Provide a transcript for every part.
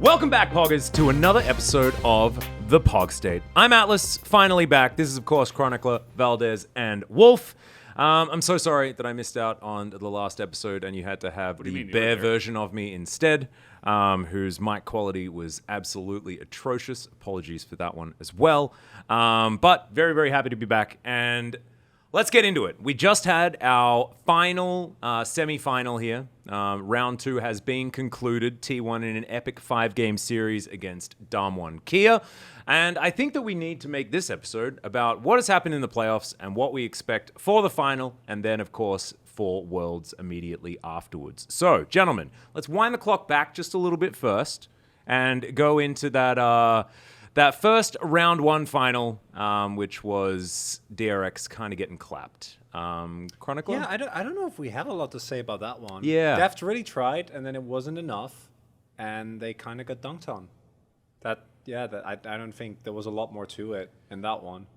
Welcome back, Poggers, to another episode of the Pog State. I'm Atlas, finally back. This is, of course, Chronicler, Valdes, and Wolf. I'm so sorry that I missed out on the last episode and you had to have the bear version of me instead, whose mic quality was absolutely atrocious. Apologies for that one as well. But very, very happy to be back. And let's get into it. We just had our final semi-final here. Round 2 has been concluded. T1 in an epic 5-game series against Damwon Kia. And I think that we need to make this episode about what has happened in the playoffs and what we expect for the final, and then, of course, for Worlds immediately afterwards. So, gentlemen, let's wind the clock back just a little bit first and go into that first round 1 final, which was DRX kind of getting clapped. Chronicler? Yeah, I don't know if we have a lot to say about that one. Yeah. Deft really tried, and then it wasn't enough, and they kind of got dunked on. I don't think there was a lot more to it in that one.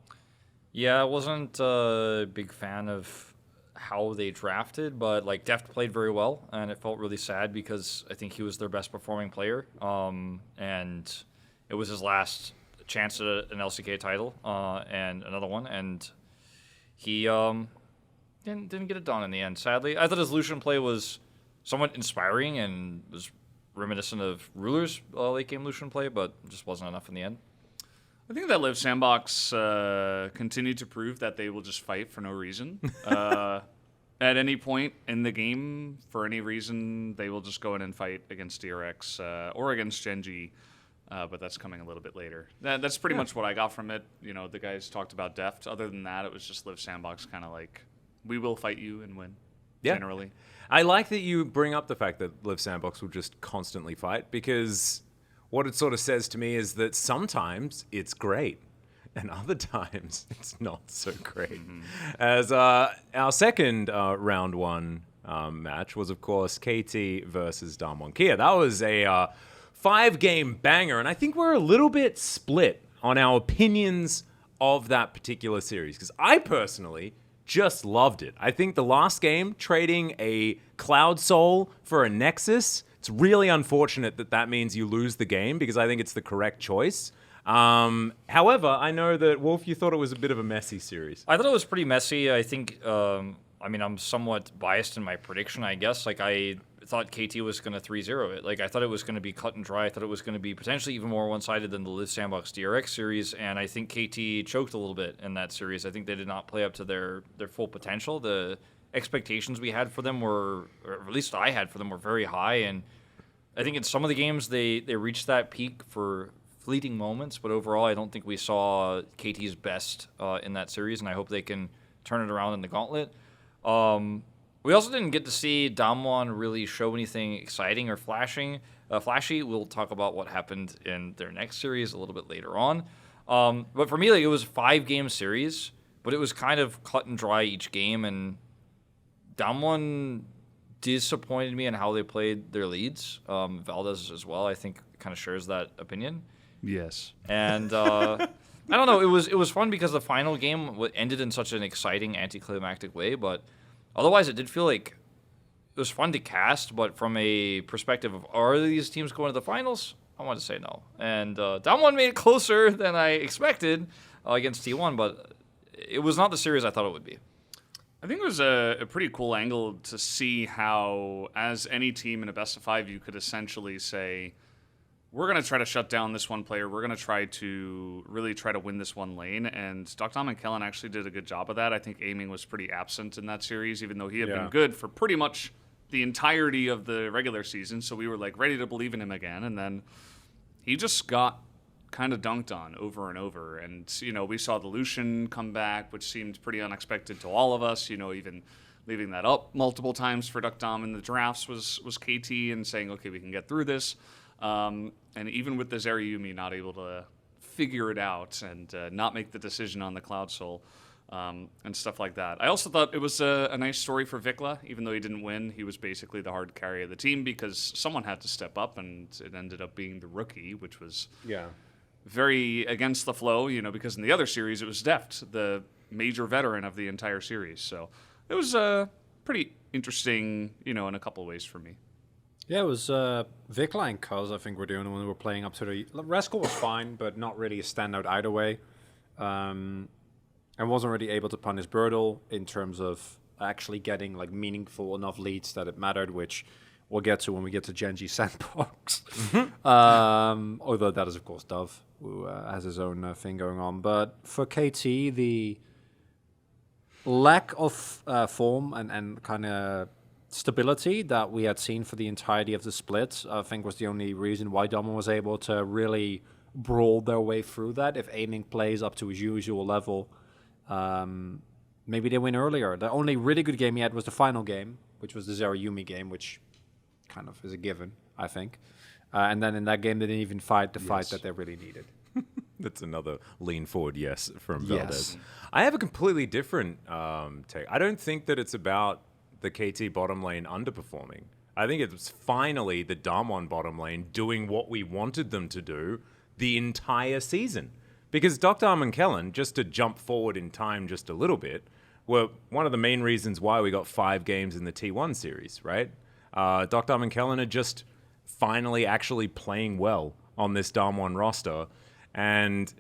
Yeah, I wasn't a big fan of how they drafted, but like Deft played very well, and it felt really sad because I think he was their best performing player, and it was his last chance at an LCK title and another one, and he didn't get it done in the end, sadly. I thought his Lucian play was somewhat inspiring and was reminiscent of Ruler's late-game Lucian play, but just wasn't enough in the end. I think that Live Sandbox continued to prove that they will just fight for no reason. At any point in the game, for any reason, they will just go in and fight against DRX or against Genji. But that's coming a little bit later. That's pretty much what I got from it. You know, the guys talked about Deft. Other than that, it was just Live Sandbox kind of like, we will fight you and win, generally. I like that you bring up the fact that Live Sandbox will just constantly fight, because what it sort of says to me is that sometimes it's great and other times it's not so great. Mm-hmm. As our second round 1 match was, of course, KT versus Damwon Kia. That was a 5-game banger, and I think we're a little bit split on our opinions of that particular series, because I personally just loved it. I think the last game, trading a Cloud Soul for a Nexus, it's really unfortunate that means you lose the game, because I think it's the correct choice. However, I know that, Wolf, you thought it was a bit of a messy series. I thought it was pretty messy. I think, I'm somewhat biased in my prediction, I guess. Like, I thought KT was going to 3-0 it. Like, I thought it was going to be cut and dry. I thought it was going to be potentially even more one-sided than the Live Sandbox DRX series, and I think KT choked a little bit in that series. I think they did not play up to their full potential. The expectations we had for them were, or at least I had for them, were very high, and I think in some of the games they reached that peak for fleeting moments, but overall I don't think we saw KT's best in that series, and I hope they can turn it around in the gauntlet. We also didn't get to see Damwon really show anything exciting or flashy. We'll talk about what happened in their next series a little bit later on. But for me, like, it was a 5-game series, but it was kind of cut and dry each game, and Damwon disappointed me in how they played their leads. Valdes as well, I think, kind of shares that opinion. Yes. And I don't know, it was fun because the final game ended in such an exciting anticlimactic way, but otherwise, it did feel like it was fun to cast, but from a perspective of, are these teams going to the finals? I want to say no. And Damwon made it closer than I expected against T1, but it was not the series I thought it would be. I think it was a pretty cool angle to see how, as any team in a best-of-5, you could essentially say, we're going to try to shut down this one player. We're going to really try to win this one lane. And Dr. and Kellen actually did a good job of that. I think aiming was pretty absent in that series, even though he had been good for pretty much the entirety of the regular season. So we were like ready to believe in him again. And then he just got kind of dunked on over and over. And, you know, we saw the Lucian come back, which seemed pretty unexpected to all of us, you know, even leaving that up multiple times for Dr. in the drafts was KT and saying, okay, we can get through this. And even with the Zerayumi not able to figure it out and not make the decision on the Cloud Soul and stuff like that. I also thought it was a nice story for Vikla. Even though he didn't win, he was basically the hard carry of the team because someone had to step up, and it ended up being the rookie, which was very against the flow, you know, because in the other series it was Deft, the major veteran of the entire series. So it was pretty interesting, you know, in a couple of ways for me. Yeah, it was Vikla and Cuz, I think, were the only one who were playing up to the... Rascal was fine, but not really a standout either way. And wasn't really able to punish Birdle in terms of actually getting like meaningful enough leads that it mattered, which we'll get to when we get to Genji Sandbox. Although that is, of course, Dove, who has his own thing going on. But for KT, the lack of form and kind of stability that we had seen for the entirety of the split, I think, was the only reason why Dama was able to really brawl their way through that. If aiming plays up to his usual level, maybe they win earlier. The only really good game he had was the final game, which was the Zero Yumi game, which kind of is a given, I think. And then in that game, they didn't even fight the fight that they really needed. That's another lean forward yes from Valdes. Yes. I have a completely different take. I don't think that it's about the KT bottom lane underperforming. I think it's finally the Damwon bottom lane doing what we wanted them to do the entire season. Because Dr. and Kellen, just to jump forward in time just a little bit, were one of the main reasons why we got 5 games in the T1 series, right? Dr. and Kellen are just finally actually playing well on this Damwon roster. And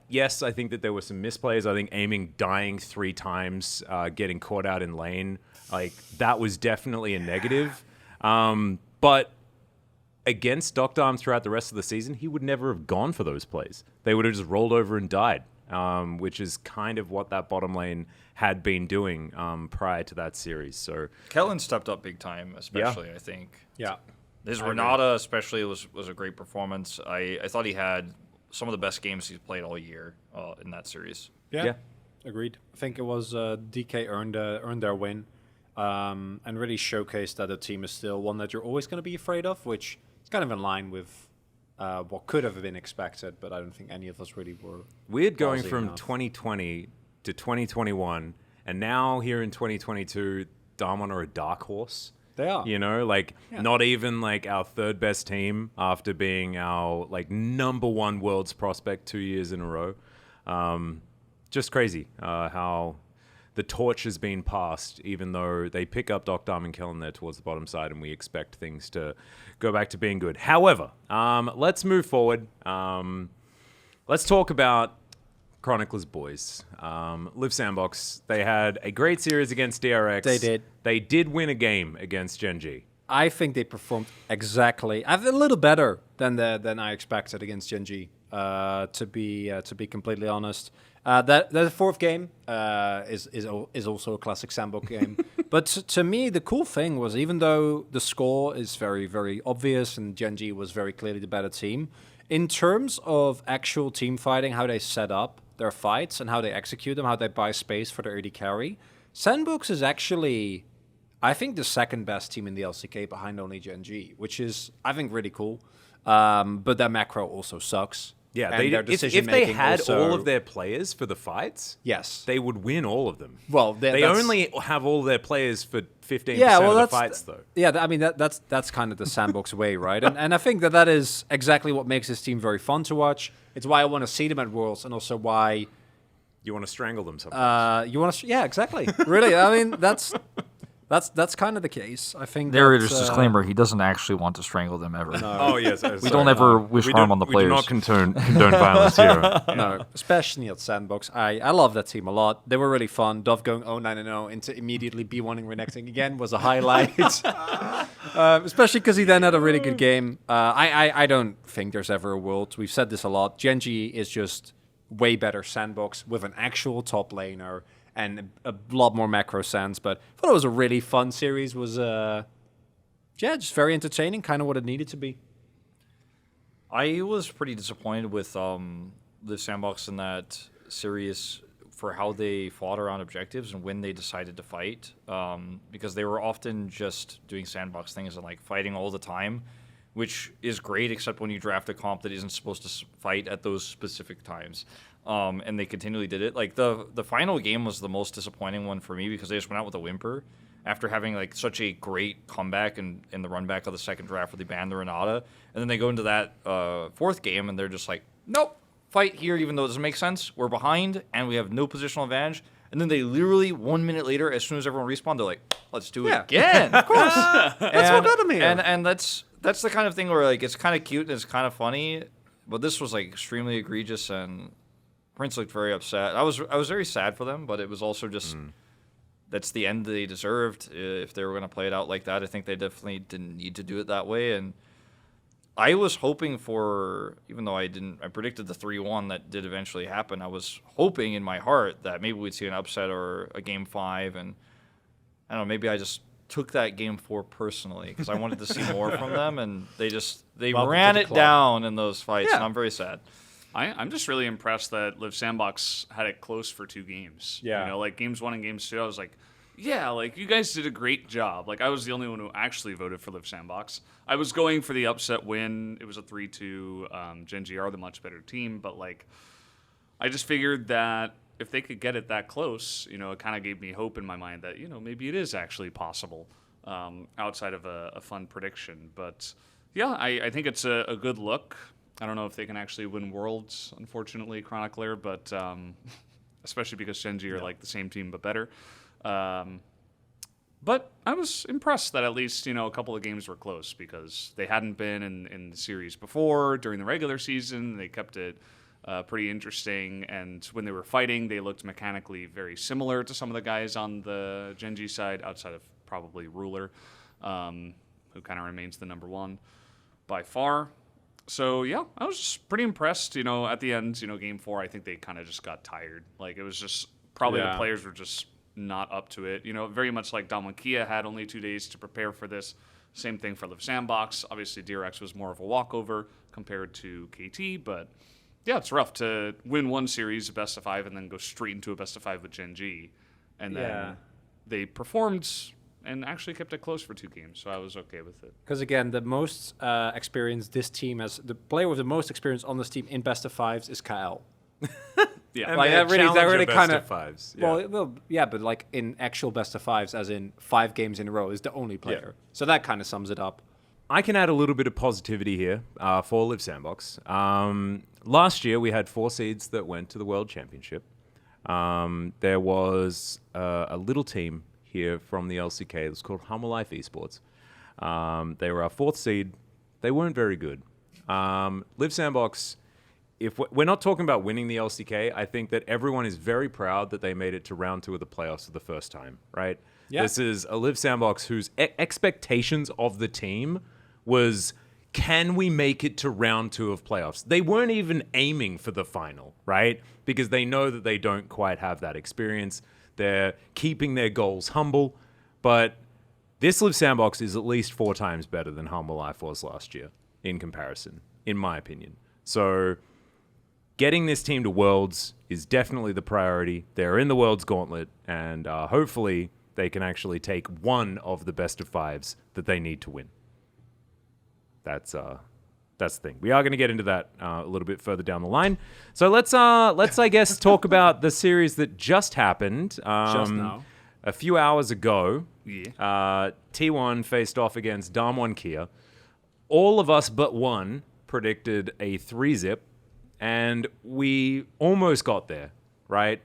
yes, I think that there were some misplays. I think aiming, dying 3 times, getting caught out in lane, like that was definitely a negative. But against Dr. Arm throughout the rest of the season, he would never have gone for those plays. They would have just rolled over and died, which is kind of what that bottom lane had been doing prior to that series. So Kellen stepped up big time, especially, I think. Yeah. His Renata especially was a great performance. I thought he had some of the best games he's played all year in that series. Yeah, agreed. I think it was DK earned their win and really showcased that the team is still one that you're always going to be afraid of, which is kind of in line with what could have been expected, but I don't think any of us really were. Weird going ballsy from enough. 2020 to 2021, and now here in 2022, Damwon are a dark horse. They are. You know, like not even like our 3rd best team after being our like number 1 world's prospect 2 years in a row. Just crazy how the torch has been passed, even though they pick up Dr. and Kellen there towards the bottom side, and we expect things to go back to being good. However, let's move forward. Let's talk about Chronicler's boys. Live Sandbox, they had a great series against DRX. They did. They did win a game against Genji. I think they performed exactly a little better than I expected against Genji. To be completely honest, that the 4th game is also a classic Sandbox game. But to me, the cool thing was, even though the score is very, very obvious and Genji was very clearly the better team, in terms of actual team fighting, how they set up their fights and how they execute them, how they buy space for their AD carry, Sandbox is actually, I think, the 2nd best team in the LCK behind only Genji, which is, I think, really cool. But their macro also sucks. Yeah, And their if decision-making they had also- all of their players for the fights, Yes. they would win all of them. Well, they that's- only have all their players for 15% Yeah, well, of the that's fights, though. Yeah, I mean that's kind of the Sandbox way, right? And I think that is exactly what makes this team very fun to watch. It's why I want to see them at Worlds, and also why You want to strangle them sometimes. you want to. Yeah, exactly. Really, I mean that's kind of the case. I think Narrator's that, disclaimer: he doesn't actually want to strangle them ever. Oh, yes. We don't ever wish harm on the We players. do not condone violence here. No, especially at Sandbox. I love that team a lot. They were really fun. Dove going 0-9-0 into immediately B1ing Renekton again was a highlight. Especially because he then had a really good game. I don't think there's ever a world. We've said this a lot. Genji is just way better Sandbox with an actual top laner and a lot more macro sense. But I thought it was a really fun series. Was just very entertaining, kind of what it needed to be. I was pretty disappointed with the Sandbox in that series for how they fought around objectives and when they decided to fight, because they were often just doing Sandbox things and like fighting all the time, which is great, except when you draft a comp that isn't supposed to fight at those specific times. And they continually did it. Like the final game was the most disappointing one for me because they just went out with a whimper after having like such a great comeback in the run back of the 2nd draft where they banned the Renata. And then they go into that 4th game and they're just like, nope, fight here, even though it doesn't make sense. We're behind, and we have no positional advantage. And then they literally 1 minute later, as soon as everyone respawned, they're like, let's do it again. Of course. That's what got him here. And that's the kind of thing where like it's kind of cute and it's kind of funny, but this was like extremely egregious, and Prince looked very upset. I was very sad for them, but it was also just that's the end they deserved. If they were going to play it out like that, I think they definitely didn't need to do it that way. And I was hoping for, even though I predicted the 3-1 that did eventually happen. I was hoping in my heart that maybe we'd see an upset or a Game 5, and I don't know, maybe I just took that Game 4 personally because I wanted to see more from them, and they ran it down in those fights, and I'm very sad. I'm just really impressed that Liv Sandbox had it close for 2 games. Yeah. You know, like games 1 and games 2, I was like, yeah, like you guys did a great job. Like I was the only one who actually voted for Liv Sandbox. I was going for the upset win. It was a 3-2. Gen G are the much better team, but like I just figured that if they could get it that close, you know, it kind of gave me hope in my mind that, you know, maybe it is actually possible outside of a fun prediction. But yeah, I think it's a good look. I don't know if they can actually win Worlds, unfortunately, Chronicler, but especially because Gen G are like the same team but better. But I was impressed that at least, you know, a couple of games were close because they hadn't been in the series before during the regular season. They kept it pretty interesting, and when they were fighting, they looked mechanically very similar to some of the guys on the Gen G side, outside of probably Ruler, who kind of remains the number 1 by far. So, yeah, I was just pretty impressed. You know, at the end, you know, Game 4, I think they kind of just got tired. Like, it was just probably the players were just not up to it. You know, very much like Damwon Kia had only 2 days to prepare for this. Same thing for Liv Sandbox. Obviously, DRX was more of a walkover compared to KT, but yeah, it's rough to win one series, a best of 5, and then go straight into a best of 5 with Gen G. And then they performed and actually kept it close for 2 games, so I was okay with it. Because again, the most experience this team has, the player with the most experience on this team in best of 5s is KL. Yeah, like that really kind of fives. Yeah. Well, yeah, but like in actual best of 5s, as in 5 games in a row, is the only player. Yeah. So that kind of sums it up. I can add a little bit of positivity here for Liv Sandbox. Last year, we had 4 seeds that went to the World Championship. There was a little team here from the LCK. It was called Humble Life Esports. They were our 4th seed. They weren't very good. Liv Sandbox, if we're not talking about winning the LCK, I think that everyone is very proud that they made it to round 2 of the playoffs for the first time, right? Yeah. This is a Liv Sandbox whose expectations of the team was, can we make it to round 2 of playoffs? They weren't even aiming for the final, right? Because they know that they don't quite have that experience. They're keeping their goals humble, but this Liv Sandbox is at least 4 times better than Humble Life was last year in comparison, in my opinion. So getting this team to Worlds is definitely the priority. They're in the Worlds Gauntlet, and hopefully they can actually take one of the best of 5s that they need to win. That's the thing. We are going to get into that a little bit further down the line. So let's I guess talk about the series that just happened. Just now. A few hours ago. Yeah. T1 faced off against Damwon Kia. All of us but one predicted a 3-zip, and we almost got there, right?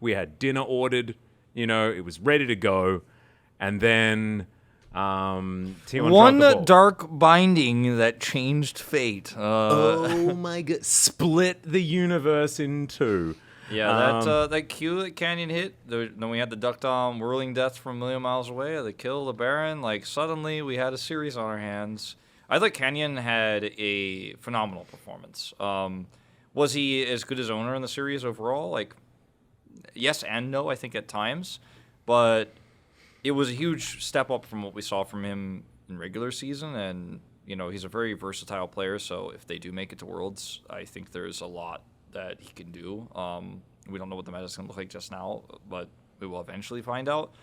We had dinner ordered, you know, it was ready to go, and then T1 one dark binding that changed fate. Oh my god! Split the universe in 2. Yeah, that Q that Canyon hit. Then we had the duck dom whirling death from a million miles away. The kill, the Baron. Like suddenly we had a series on our hands. I thought Canyon had a phenomenal performance. Was he as good as owner in the series overall? Like, yes and no, I think at times, but it was a huge step up from what we saw from him in regular season, and you know he's a very versatile player. So if they do make it to Worlds, I think there's a lot that he can do. We don't know what the meta's going to look like just now, but we will eventually find out.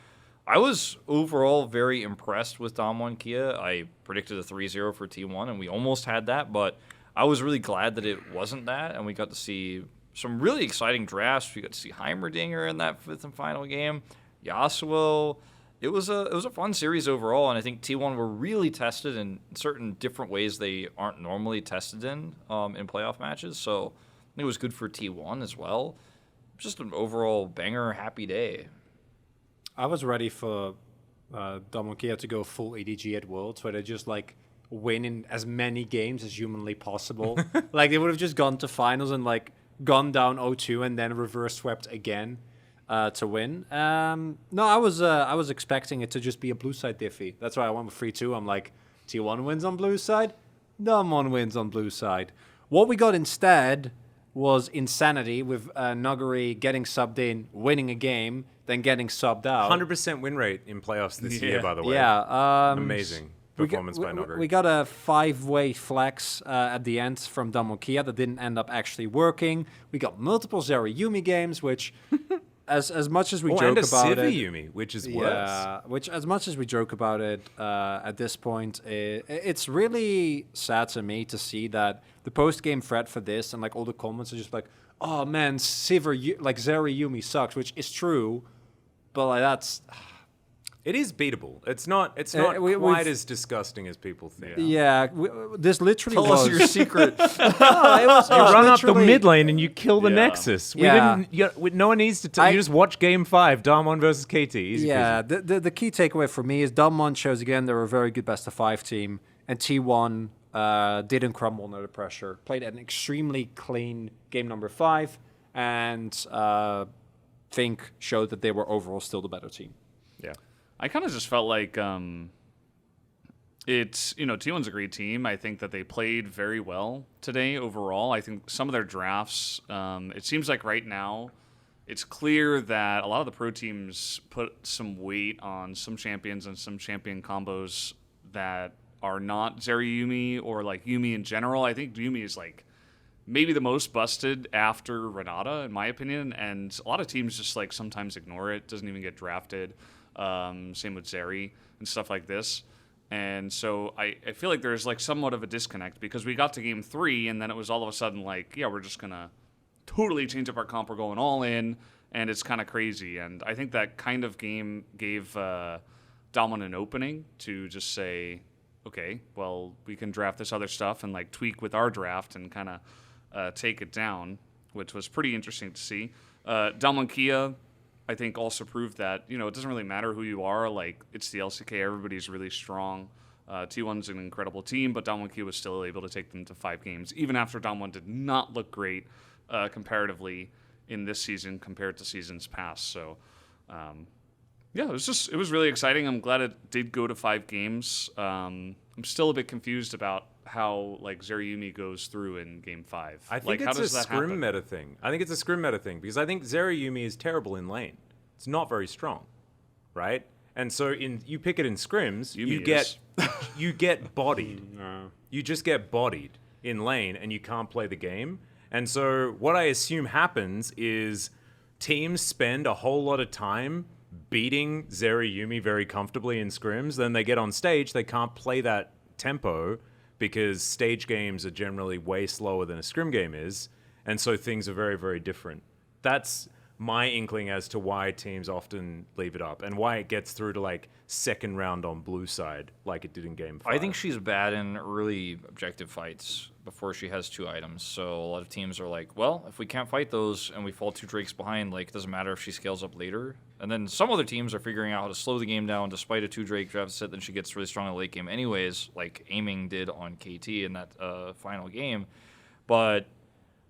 I was overall very impressed with Damwon Kia. I predicted a 3-0 for T1, and we almost had that, but I was really glad that it wasn't that, and we got to see some really exciting drafts. We got to see Heimerdinger in that 5th and final game, Yasuo. It was a fun series overall, and I think T1 were really tested in certain different ways they aren't normally tested in playoff matches. So think it was good for T1 as well. Just an overall banger, happy day. I was ready for Domokia to go full EDG at Worlds, where they just like win in as many games as humanly possible. Like they would have just gone to finals and like gone down 0-2 and then reverse swept again to win. No, I was expecting it to just be a blue side diffy. That's why I went with 3-2. I'm like, T1 wins on blue side, Damwon wins on blue side. What we got instead was insanity with Nuguri getting subbed in, winning a game, then getting subbed out. 100% win rate in playoffs this year, by the way. Yeah. Amazing performance by Nuguri. We got a 5-way flex at the end from Damokia that didn't end up actually working. We got multiple Zeri-Yumi games, which, as much as we joke and a about it, Yumi, which is worse. yeah, which as much as we joke about it at this point, it's really sad to me to see that the post-game thread for this and like all the comments are just like, oh man, Zeri-Yumi sucks, which is true, but like that's. It is beatable. It's not quite as disgusting as people think. Yeah, this literally Tell was us your secret. No, it was Run up the literally- mid lane and you kill the Yeah. Nexus. Yeah. No one needs to tell you. Just watch Game 5, Damwon versus KT. Easy Yeah, peasy. the key takeaway for me is Damwon shows again they're a very good best of 5 team, and T1 didn't crumble under the pressure. Played an extremely clean game number 5, and think showed that they were overall still the better team. Yeah. I kind of just felt like it's, T1's a great team. I think that they played very well today overall. I think some of their drafts, it seems like right now, it's clear that a lot of the pro teams put some weight on some champions and some champion combos that are not Zeri-Yumi or like Yumi in general. I think Yumi is like maybe the most busted after Renata, in my opinion, and a lot of teams just like sometimes ignore it, doesn't even get drafted. Same with Zeri and stuff like this. And so I feel like there's like somewhat of a disconnect because we got to game 3 and then it was all of a sudden like, yeah, we're just going to totally change up our comp. We're going all in and it's kind of crazy. And I think that kind of game gave Damwon an opening to just say, okay, well, we can draft this other stuff and like tweak with our draft and kind of take it down, which was pretty interesting to see. Damwon Kia, I think also proved that, it doesn't really matter who you are. Like, it's the LCK. Everybody's really strong. T1's an incredible team, but Damwon Kia was still able to take them to 5 games, even after Damwon did not look great comparatively in this season compared to seasons past. So, yeah, it was really exciting. I'm glad it did go to 5 games. I'm still a bit confused about how like Zeri-Yumi goes through in game 5. I think it's a scrim meta thing. Because I think Zeri-Yumi is terrible in lane. It's not very strong, right? And so you pick it in scrims, you get bodied. No. You just get bodied in lane and you can't play the game. And so what I assume happens is teams spend a whole lot of time beating Zeri-Yumi very comfortably in scrims. Then they get on stage, they can't play that tempo because stage games are generally way slower than a scrim game is. And so things are very, very different. That's my inkling as to why teams often leave it up and why it gets through to like second round on blue side like it did in game 5. I think she's bad in early objective fights before she has 2 items. So a lot of teams are like, well, if we can't fight those and we fall 2 Drakes behind, like it doesn't matter if she scales up later. And then some other teams are figuring out how to slow the game down despite a 2 Drake draft set. Then she gets really strong in the late game anyways, like Aiming did on KT in that final game. But,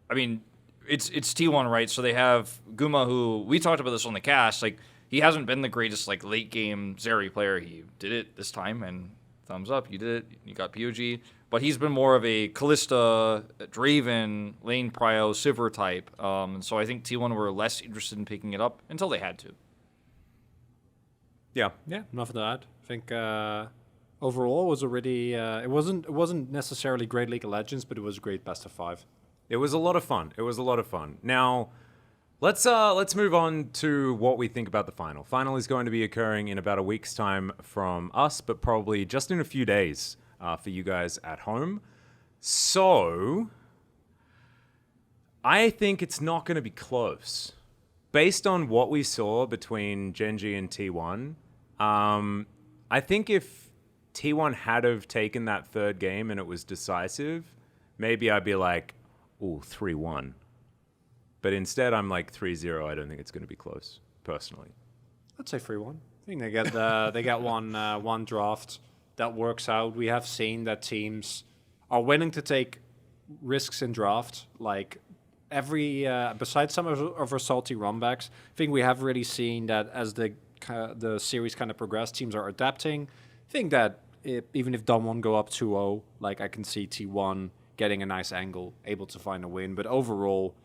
I mean, it's T1, right? So they have Guma, who we talked about this on the cast. Like, he hasn't been the greatest like late game Zeri player. He did it this time, and thumbs up, you did it. You got POG, but he's been more of a Kalista, Draven, lane prio, Sivir type. And so I think T1 were less interested in picking it up until they had to. Yeah. Yeah, nothing to add. I think overall it was already it wasn't necessarily great League of Legends, but it was a great best of 5. It was a lot of fun. Now, let's move on to what we think about the final. Final is going to be occurring in about a week's time from us, but probably just in a few days for you guys at home. So, I think it's not going to be close. Based on what we saw between Genji and T1, I think if T1 had have taken that third game and it was decisive, maybe I'd be like, ooh, 3-1. But instead, I'm like 3-0. I don't think it's going to be close, personally. I'd say 3-1. I think they get one draft that works out. We have seen that teams are willing to take risks in draft. Like every besides some of our salty runbacks, I think we have really seen that as the series kind of progress, teams are adapting. I think that even if Dom 1 go up 2-0, like I can see T1 getting a nice angle, able to find a win. But overall,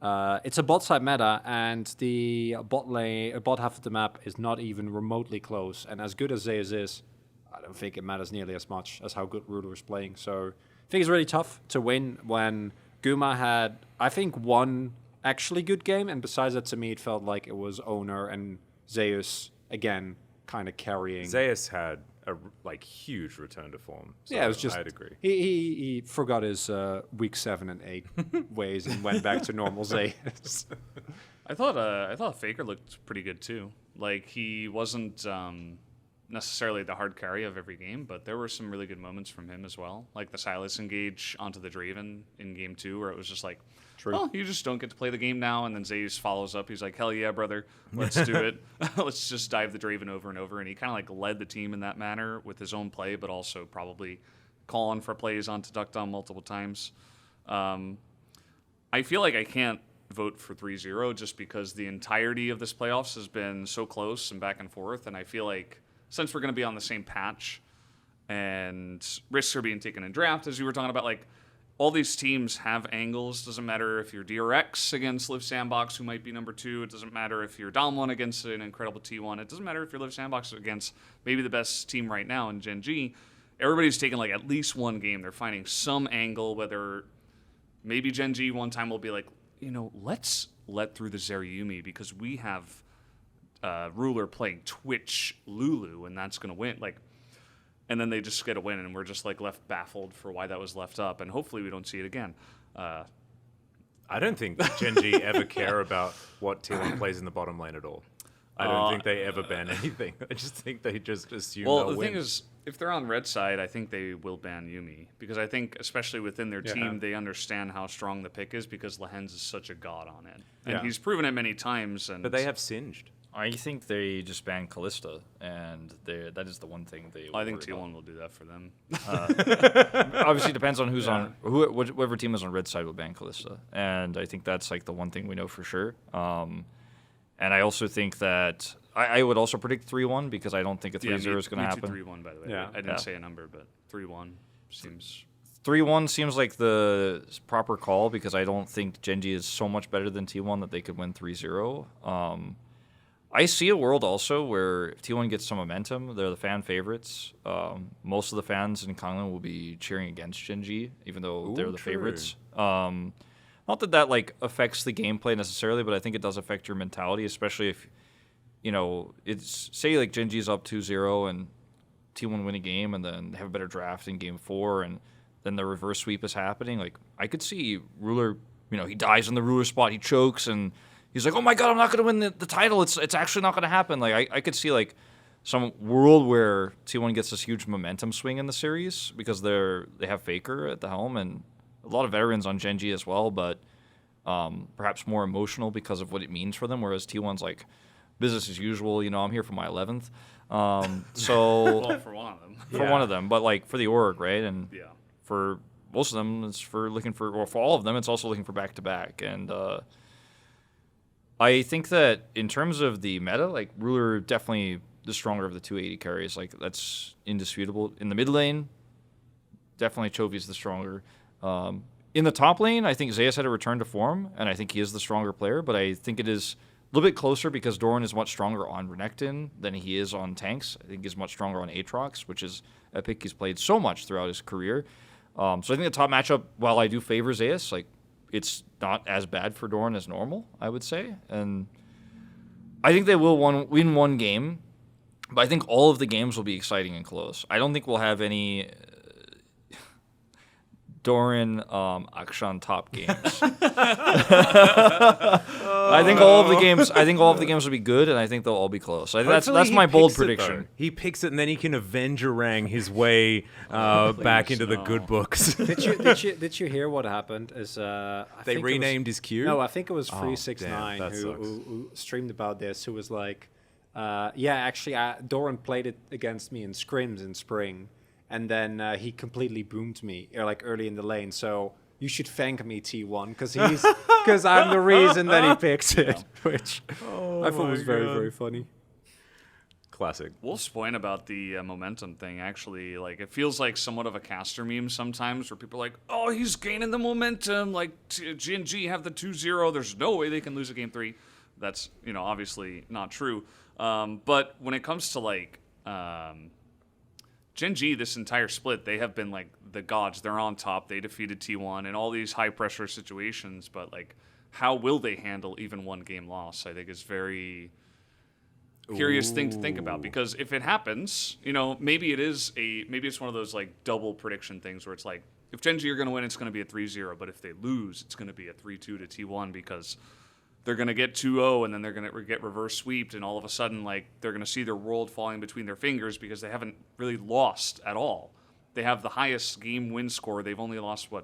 it's a bot side meta, and the bot half of the map is not even remotely close. And as good as Zeus is, I don't think it matters nearly as much as how good Ruler is playing. So I think it's really tough to win when Guma had, I think, one actually good game. And besides that, to me, it felt like it was Owner and Zeus, again, kind of carrying. Zeus had a huge return to form. So yeah, it was just. I'd agree. He forgot his week 7 and 8 ways and went back to normal Zeus. I thought Faker looked pretty good too. Like he wasn't necessarily the hard carry of every game, but there were some really good moments from him as well. Like the Silas engage onto the Draven in game 2, where it was just like, oh, you just don't get to play the game now. And then Zeus follows up. He's like, hell yeah, brother, let's do it. Let's just dive the Draven over and over. And he kind of like led the team in that manner with his own play, but also probably calling for plays onto Duckdown multiple times. I feel like I can't vote for 3-0 just because the entirety of this playoffs has been so close and back and forth. And I feel like since we're going to be on the same patch and risks are being taken in draft, as you were talking about, like all these teams have angles. Doesn't matter if you're DRX against Live Sandbox, who might be number 2. It doesn't matter if you're Dom 1 against an incredible T1. It doesn't matter if you're Live Sandbox against maybe the best team right now in Gen G. Everybody's taking like at least one game. They're finding some angle, whether maybe Gen G one time will be like, let's let through the Zerayumi because we have Ruler playing Twitch Lulu, and that's going to win. Like, and then they just get a win, and we're just like left baffled for why that was left up, and hopefully we don't see it again. I don't think Gen G ever care about what T1 plays in the bottom lane at all. I don't think they ever ban anything. I just think they just assume they'll win. Thing is, if they're on red side, I think they will ban Yuumi. Because I think, especially within their team, they understand how strong the pick is because Lehens is such a god on it. And he's proven it many times. And but they have Singed. I think they just banned Callista, and that is the one thing they. I think T1 will do that for them. Obviously, depends on who's on whoever team is on red side will ban Callista, and I think that's like the one thing we know for sure. And I also think that I would also predict 3-1 because I don't think a 3-0 is going to happen. 3-1, by the way. I didn't say a number, but 3-1 seems. 3-1 seems like the proper call because I don't think Gen G is so much better than T1 that they could win 3-0. I see a world also where if T1 gets some momentum, they're the fan favorites. Most of the fans in Kanglan will be cheering against Gen G, even though they're the favorites. Not that like affects the gameplay necessarily, but I think it does affect your mentality, especially if, it's say like Gen G's up 2-0 and T1 win a game and then they have a better draft in game 4 and then the reverse sweep is happening. Like I could see Ruler, he dies in the Ruler spot, he chokes and he's like, oh my God, I'm not going to win the title. It's actually not going to happen. Like I could see like some world where T1 gets this huge momentum swing in the series because they have Faker at the helm and a lot of veterans on Gen G as well, but perhaps more emotional because of what it means for them, whereas T1's like business as usual. I'm here for my 11th. So well, for one of them. For one of them, but like for the org, right? And for most of them, it's for looking for, or for all of them, it's also looking for back-to-back. And I think that in terms of the meta, like Ruler definitely the stronger of the 280 carries. Like that's indisputable. In the mid lane, definitely Chovy's the stronger. In the top lane, I think Zeus had a return to form, and I think he is the stronger player, but I think it is a little bit closer because Doran is much stronger on Renekton than he is on tanks. I think he's much stronger on Aatrox, which is a pick he's played so much throughout his career. So I think the top matchup, while I do favor Zeus, like it's not as bad for Doran as normal, I would say. And I think they will win one game, but I think all of the games will be exciting and close. I don't think we'll have any Doran, Akshan top games. I think all of the games. I think all of the games will be good, and I think they'll all be close. That's Hopefully my he bold picks it, prediction. though. He picks it, and then he can Avengerang his way back into the good books. Did you hear what happened? Is I They think it was- renamed his queue? No, I think it was Oh, 369 damn, that sucks. who streamed about this. Who was like, actually, Doran played it against me in scrims in spring, and then he completely boomed me like early in the lane. So you should thank me, T1, because I'm the reason that he picked it, which I thought was very, very funny. Classic. Wolf's point about the momentum thing, actually, like, it feels like somewhat of a caster meme sometimes, where people are like, oh, he's gaining the momentum, like, G&G have the 2-0, there's no way they can lose a game 3. That's, obviously not true. But when it comes to, like, Gen.G, this entire split, they have been, like, the gods. They're on top. They defeated T1 in all these high-pressure situations, but, like, how will they handle even one game loss, I think is very curious thing to think about, because if it happens, maybe it's one of those like double prediction things where it's like, if Gen.G are going to win, it's going to be a 3-0, but if they lose, it's going to be a 3-2 to T1, because they're going to get 2-0 and then they're going to get reverse sweeped, and all of a sudden, like, they're going to see their world falling between their fingers because they haven't really lost at all. They have the highest game win score. They've only lost 4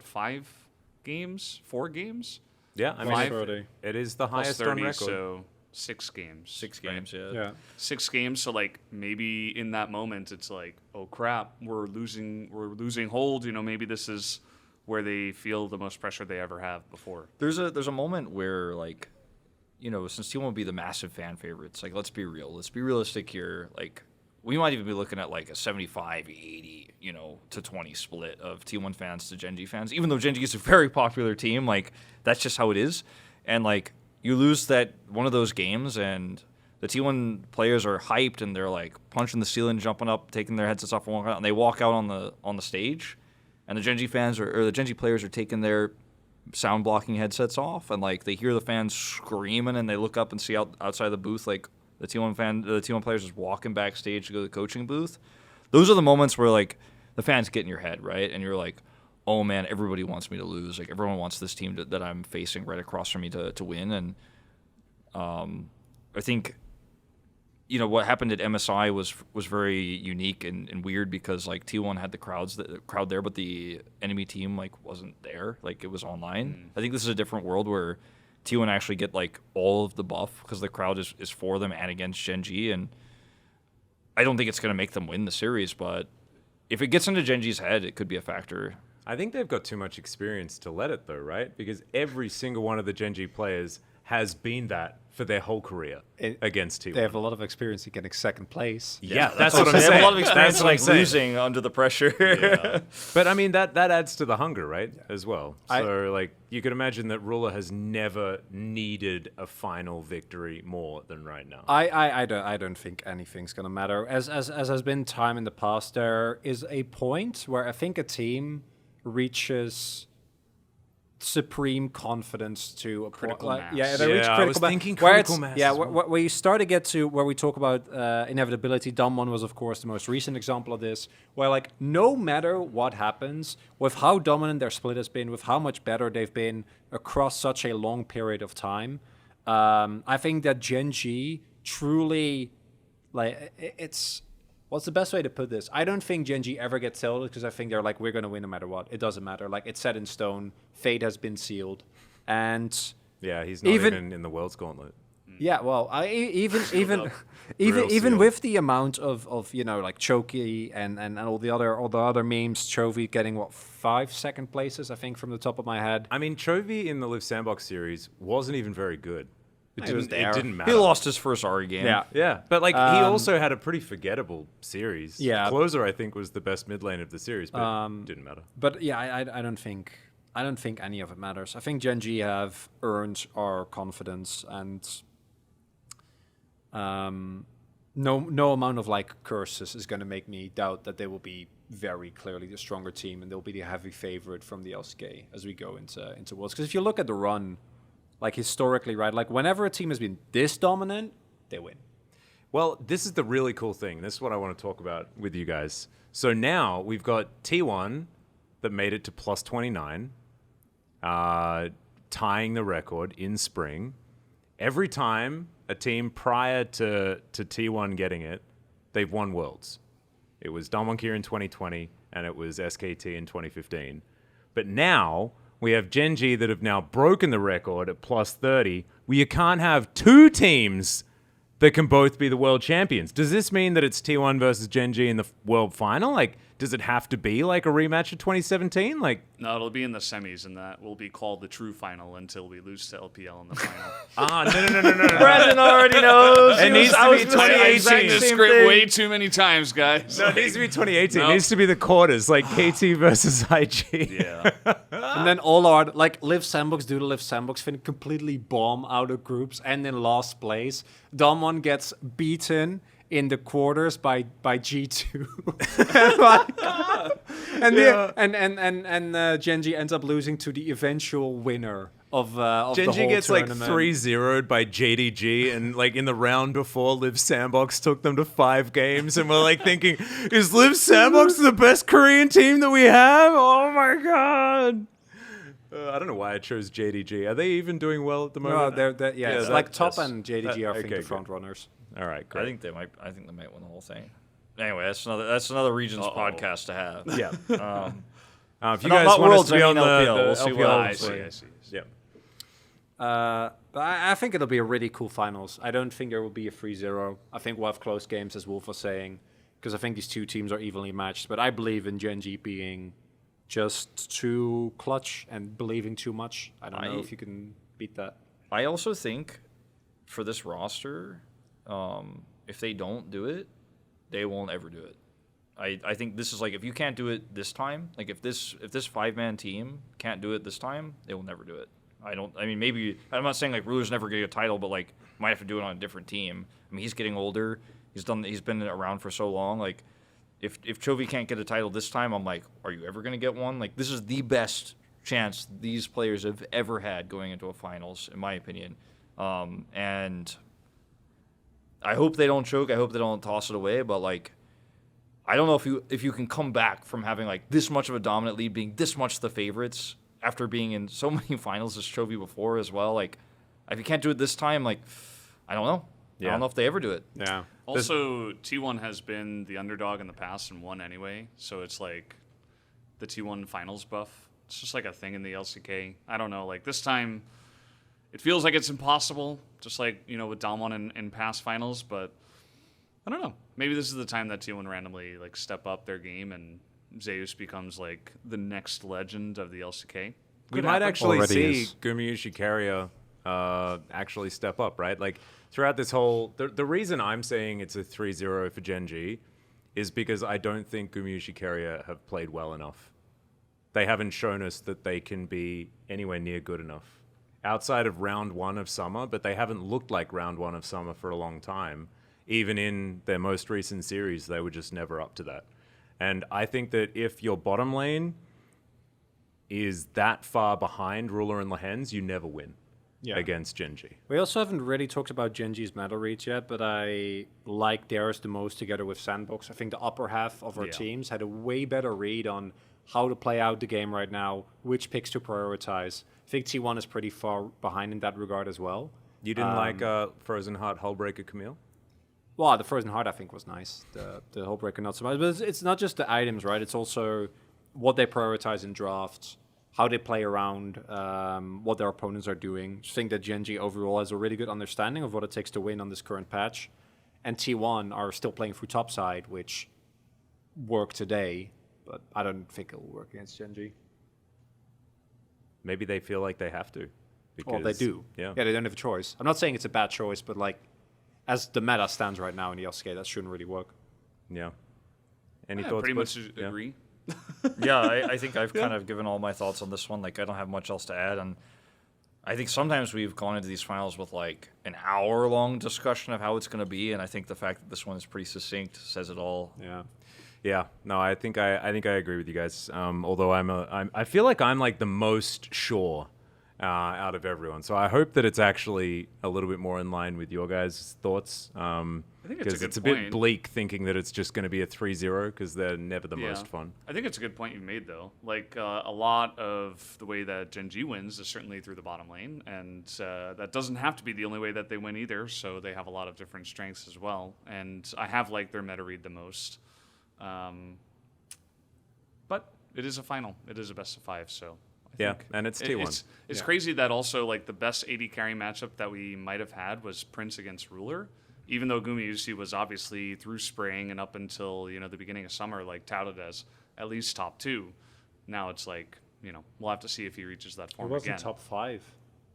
games? Yeah, I mean, 30. it is the Plus highest 30, on record. so 6 games. 6 right? games, yeah. Yeah. 6 games, so like maybe in that moment it's like, oh crap, we're losing hold. Maybe this is where they feel the most pressure they ever have before. There's a moment where, like, since T1 will be the massive fan favorites, like, let's be real. Let's be realistic here. Like, we might even be looking at like a 75-80, to 20 split of T1 fans to Gen.G fans. Even though Gen.G is a very popular team, like, that's just how it is. And like, you lose that one of those games, and the T1 players are hyped, and they're like punching the ceiling, jumping up, taking their headsets off, and walking out, and they walk out on the stage, and the Gen.G fans or the Gen.G players are taking their sound blocking headsets off, and like they hear the fans screaming, and they look up and see outside the booth, like, the T1 players just walking backstage to go to the coaching booth. Those are the moments where, like, the fans get in your head, right? And you're like, oh man, everybody wants me to lose. Like, everyone wants this team that I'm facing right across from me to win. And I think, what happened at MSI was very unique and weird, because like T1 had the crowd there, but the enemy team like wasn't there. Like, it was online. I think this is a different world where T1 actually get like all of the buff because the crowd is for them and against Gen.G, and I don't think it's going to make them win the series, but if it gets into Gen.G's head, it could be a factor. I think they've got too much experience to let it, though, right? Because every single one of the Gen.G players has been that for their whole career against T1. They have a lot of experience in getting second place. Yeah, that's what I'm They saying. have a lot of experience That's what I'm like saying. losing under the pressure. But I mean, that adds to the hunger, right? As well. I- So, like, you could imagine that Ruler has never needed a final victory more than right now. I don't think anything's gonna matter. As has been time in the past, there is a point where I think a team reaches supreme confidence to a Critical point. mass. Yeah, they reach Yeah, I critical was mass. thinking where critical it's- mass Yeah, as well. where you start to get to where we talk about inevitability. Damwon was, of course, the most recent example of this, where, like, no matter what happens, with how dominant their split has been, with how much better they've been across such a long period of time, I think that Gen.G truly, like, it's... What's the best way to put this? I don't think Gen.G ever gets tilted, because I think they're like, we're going to win no matter what. It doesn't matter. Like, it's set in stone. Fate has been sealed. And Yeah, he's not even in the World's Gauntlet. yeah, well, even Real with the amount of like Choki and all the other memes, Chovy getting 5 second places, I think, from the top of my head. I mean, Chovy in the Live Sandbox series wasn't even very good. It He was didn't, there. it didn't matter. He lost his first RE game. Yeah. Yeah, but like he also had a pretty forgettable series. Yeah. Closer, I think, was the best mid lane of the series, but it didn't matter. But yeah, I don't think any of it matters. I think Gen.G have earned our confidence, and no amount of like curses is going to make me doubt that they will be very clearly the stronger team, and they'll be the heavy favorite from the LCK as we go into Worlds. Because if you look at the run, like historically, right, like whenever a team has been this dominant, they win. Well, this is the really cool thing. This is what I want to talk about with you guys. So now we've got T1 that made it to plus 29, tying the record in spring. Every time a team prior to T1 getting it, they've won Worlds. It was Dalmonkir in 2020, and it was SKT in 2015. But now we have Gen G that have now broken the record at plus 30, where you can't have two teams that can both be the world champions. Does this mean that it's T1 versus Gen G in the world final? Like, does it have to be like a rematch of 2017? Like, No, it'll be in the semis, and that will be called the true final until we lose to LPL in the final. no. Brandon already knows. It needs to be 2018. I've seen this script way too many times, guys. No, it needs to be 2018. No. It needs to be the quarters, like KT versus IG. Yeah. And then all our Live Sandbox do the Live Sandbox thing, completely bomb out of groups and in last place. Damwon gets beaten in the quarters by G2. and Genji ends up losing to the eventual winner of the Gen G whole gets tournament. like 3-0'd by JDG, and like in the round before, Liv Sandbox took them to 5 games, and we're like thinking, is Liv Sandbox the best Korean team that we have? Oh my god! I don't know why I chose JDG. Are they even doing well at the No, moment? they're Yeah, like Top that's- and JDG are I think okay, the good. front runners. All right, I great. think they might win the whole thing. Anyway, that's another regions podcast to have. Yeah. If you No, guys not want us Worlds, to be I on mean the LPL. We'll see LPL, what I happens. see. Yeah. But I think it'll be a really cool finals. I don't think there will be a 3-0. I think we'll have close games, as Wolf was saying, because I think these two teams are evenly matched. But I believe in Gen G being just too clutch and believing too much. I don't know if you can beat that. I also think for this roster, if they don't do it, they won't ever do it. I think this is like, if you can't do it this time, like if this 5-man team can't do it this time, they will never do it. Maybe I'm not saying like Ruler's never getting a title, but like might have to do it on a different team. I mean, he's getting older. He's been around for so long. Like if Chovy can't get a title this time, I'm like, are you ever gonna get one? Like this is the best chance these players have ever had going into a finals, in my opinion. And I hope they don't choke. I hope they don't toss it away. But like, I don't know if you can come back from having like this much of a dominant lead, being this much the favorites after being in so many finals as Chovy before as well. Like, if you can't do it this time, like, I don't know. Yeah. I don't know if they ever do it. Yeah. Also, T1 has been the underdog in the past and won anyway, so it's like the T1 finals buff. It's just like a thing in the LCK. I don't know. Like this time, it feels like it's impossible, just like, with Dalmon in past finals, but I don't know. Maybe this is the time that T1 randomly like step up their game and Zeus becomes like the next legend of the LCK. We Could might happen. actually Already see is. Gumayushi Carrier actually step up, right? Like throughout this whole, the reason I'm saying it's a 3-0 for Gen G is because I don't think Gumayushi Carrier have played well enough. They haven't shown us that they can be anywhere near good enough. Outside of round 1 of summer, but they haven't looked like round 1 of summer for a long time. Even in their most recent series, they were just never up to that. And I think that if your bottom lane is that far behind Ruler and Lehens, you never win against Gen G. We also haven't really talked about Gen G's meta reads yet, but I like theirs the most together with Sandbox. I think the upper half of our teams had a way better read on how to play out the game right now, which picks to prioritize. I think T1 is pretty far behind in that regard as well. You didn't like Frozen Heart Hullbreaker Camille? Well, the Frozen Heart I think was nice. The Hullbreaker not so much. But it's not just the items, right? It's also what they prioritize in drafts, how they play around, what their opponents are doing. I think that Gen G overall has a really good understanding of what it takes to win on this current patch. And T1 are still playing through topside, which worked today, but I don't think it will work against Gen G. Maybe they feel like they have to. Well, they do. Yeah. Yeah, they don't have a choice. I'm not saying it's a bad choice, but like, as the meta stands right now in the LCK, that shouldn't really work. Yeah. Any Yeah, thoughts? pretty Butch? much Yeah. agree. Yeah, I think I've kind of given all my thoughts on this one. Like, I don't have much else to add. And I think sometimes we've gone into these finals with like an hour-long discussion of how it's going to be. And I think the fact that this one is pretty succinct says it all. Yeah. Yeah, no, I think I agree with you guys. Although I feel like I'm like the most sure out of everyone. So I hope that it's actually a little bit more in line with your guys' thoughts. I think it's a good it's a point. bit bleak thinking that it's just going to be a 3-0 because they're never the most fun. I think it's a good point you made, though. Like, a lot of the way that Gen G wins is certainly through the bottom lane, and that doesn't have to be the only way that they win either, so they have a lot of different strengths as well. And I have liked their meta read the most. But it is a final. It is a best of 5, so... Yeah, and it's T1. It's crazy that also, like, the best AD carry matchup that we might have had was Prince against Ruler. Even though Gumayusi was obviously through spring and up until, the beginning of summer, like, touted as at least top 2. Now it's like, we'll have to see if he reaches that He form wasn't again. top 5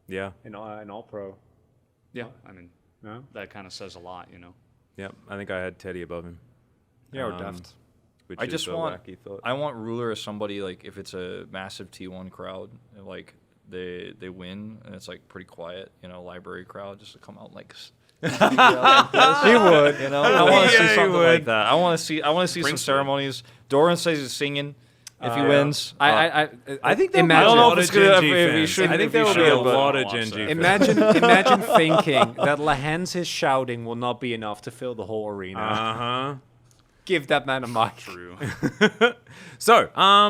Yeah. in all pro. Yeah, I mean, No? that kind of says a lot, Yeah, I think I had Teddy above him. Yeah, or Deft. Which I is just a want wacky thought. I want Ruler as somebody like if it's a massive T1 crowd, like they win and it's like pretty quiet, library crowd just to come out like He would. I want to Yeah, see he something would. like that. I want to see some Prince would. ceremonies. Doran says he's singing if he wins. I think there'll be I a don't know lot if of it's gonna- Gen G if he fans. should- I think if he there will be a should, but- lot of I'll Gen watch G that. fans. Imagine thinking that Lahen's shouting will not be enough to fill the whole arena. Uh-huh. Give that man a mic. True. So,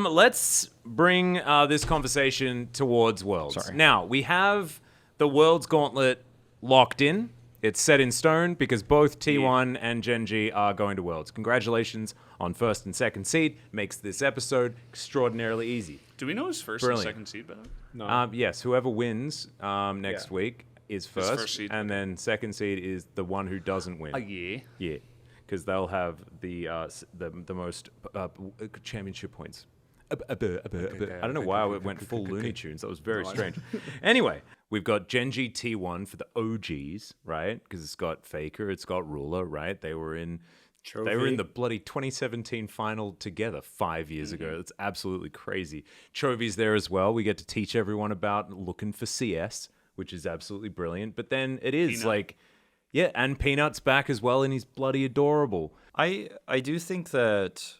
let's bring this conversation towards Worlds. Sorry. Now, we have the Worlds Gauntlet locked in. It's set in stone because both T1 and Gen G are going to Worlds. Congratulations on first and second seed. Makes this episode extraordinarily easy. Do we know his first Brilliant. and second seed, by the way? No. Yes, whoever wins next Yeah. week is first first, seed, and then second seed is the one who doesn't win. Yeah. Yeah, because they'll have the most championship points. I don't know why I went full Looney Tunes. That was very strange. Anyway, we've got Gen G T1 for the OGs, right? Because it's got Faker, it's got Ruler, right? They were in the bloody 2017 final together 5 years ago. That's absolutely crazy. Chovy's there as well. We get to teach everyone about looking for CS, which is absolutely brilliant. But then it is Peanut. and Peanut's back as well, and he's bloody adorable. I do think that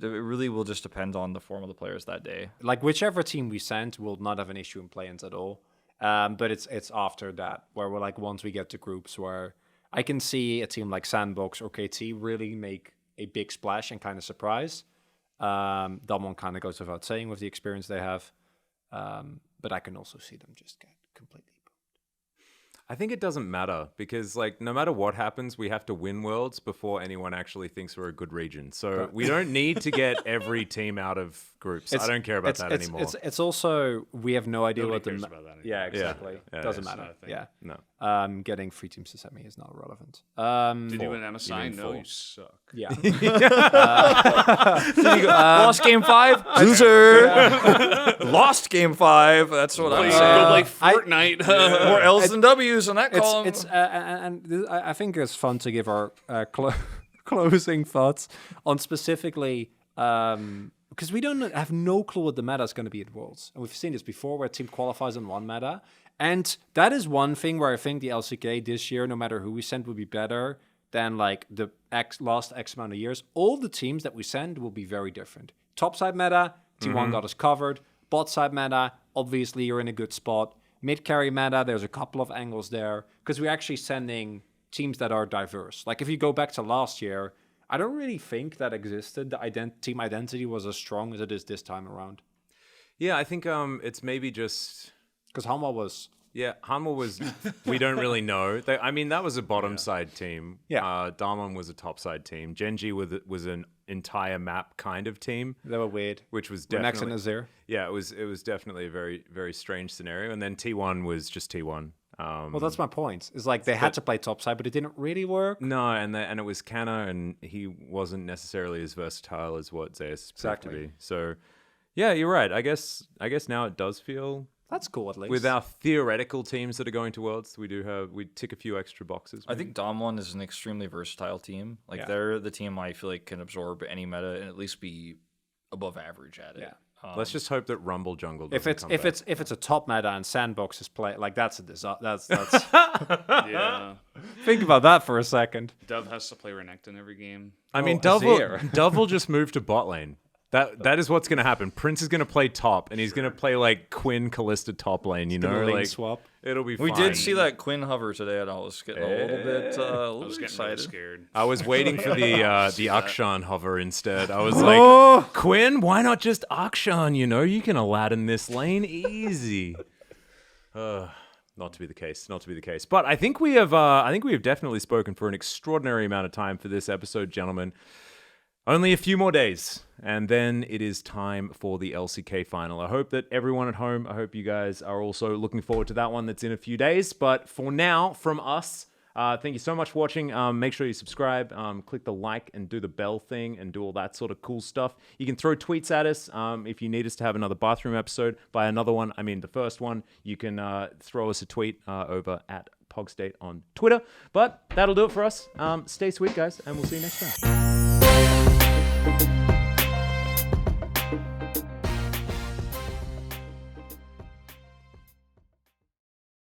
it really will just depend on the form of the players that day. Like whichever team we send will not have an issue in play-ins at all. But it's after that where we're like once we get to groups where I can see a team like Sandbox or KT really make a big splash and kind of surprise. Damwon kind of goes without saying with the experience they have. But I can also see them just get completely. I think it doesn't matter because, like, no matter what happens, we have to win Worlds before anyone actually thinks we're a good region. So we don't need to get every team out of groups. I don't care about that anymore. It's also we have no idea Nobody what the cares about that anymore. yeah exactly Yeah, doesn't it's matter not a thing. yeah No. Getting 3 teams to semi is not relevant. Did you win MSI? mean No, four. you suck. Yeah. Lost game 5, loser. Lost game 5. That's what I'm Go saying. play Fortnite. More L's than W's on that column. I think it's fun to give our closing thoughts on specifically because we don't have no clue what the meta is going to be at Worlds, and we've seen this before where a team qualifies in one meta, and that is one thing where I think the LCK this year, no matter who we send, will be better than like the last X amount of years. All the teams that we send will be very different. Top side meta, T1 got us covered. Bot side meta, obviously you're in a good spot. Mid carry meta, there's a couple of angles there because we're actually sending teams that are diverse. Like if you go back to last year, I don't really think that existed. The team identity was as strong as it is this time around. Yeah, I think it's maybe just... Because Hanwha was... Yeah, Hanwha was... we don't really know. I mean, that was a bottom side team. Yeah. Damwon was a top side team. Gen G was an entire map kind of team, They were weird. which was We're next in definitely... Azir. Yeah, it was definitely a very, very strange scenario. And then T1 was just T1. Well, that's my point. It's like they had to play top side, but it didn't really work. No, and it was Canna, and he wasn't necessarily as versatile as what Zeus proved to be. So, yeah, you're right. I guess now it does feel... That's cool, at least. With our theoretical teams that are going to Worlds, we tick a few extra boxes. I think Damwon is an extremely versatile team. Like Yeah. they're the team I feel like can absorb any meta and at least be above average at it. Yeah. Let's just hope that Rumble Jungle doesn't If it's come if back. it's a top meta and Sandbox is play like that's a disaster. That's Yeah. think about that for a second. Dove has to play Renekton every game. I mean, Azir. Dove will just move to bot lane. That is what's going to happen. Prince is going to play top, and he's going to play like Quinn Callista top lane. You know, lane like swap. it'll be. We fine. did see that Quinn hover today, and I was getting a little bit I was getting excited. really scared. I was waiting for the Akshan hover instead. I was like, Quinn, why not just Akshan? You know, you can Aladdin this lane easy. Not to be the case. Not to be the case. But I think we have. I think we have definitely spoken for an extraordinary amount of time for this episode, gentlemen. Only a few more days, and then it is time for the LCK final. I hope that everyone at home, I hope you guys are also looking forward to that one that's in a few days. But for now, from us, thank you so much for watching. Make sure you subscribe, click the like and do the bell thing and do all that sort of cool stuff. You can throw tweets at us if you need us to have another bathroom episode. By another one, I mean the first one. You can throw us a tweet over at Pog State on Twitter. But that'll do it for us. Stay sweet, guys, and we'll see you next time.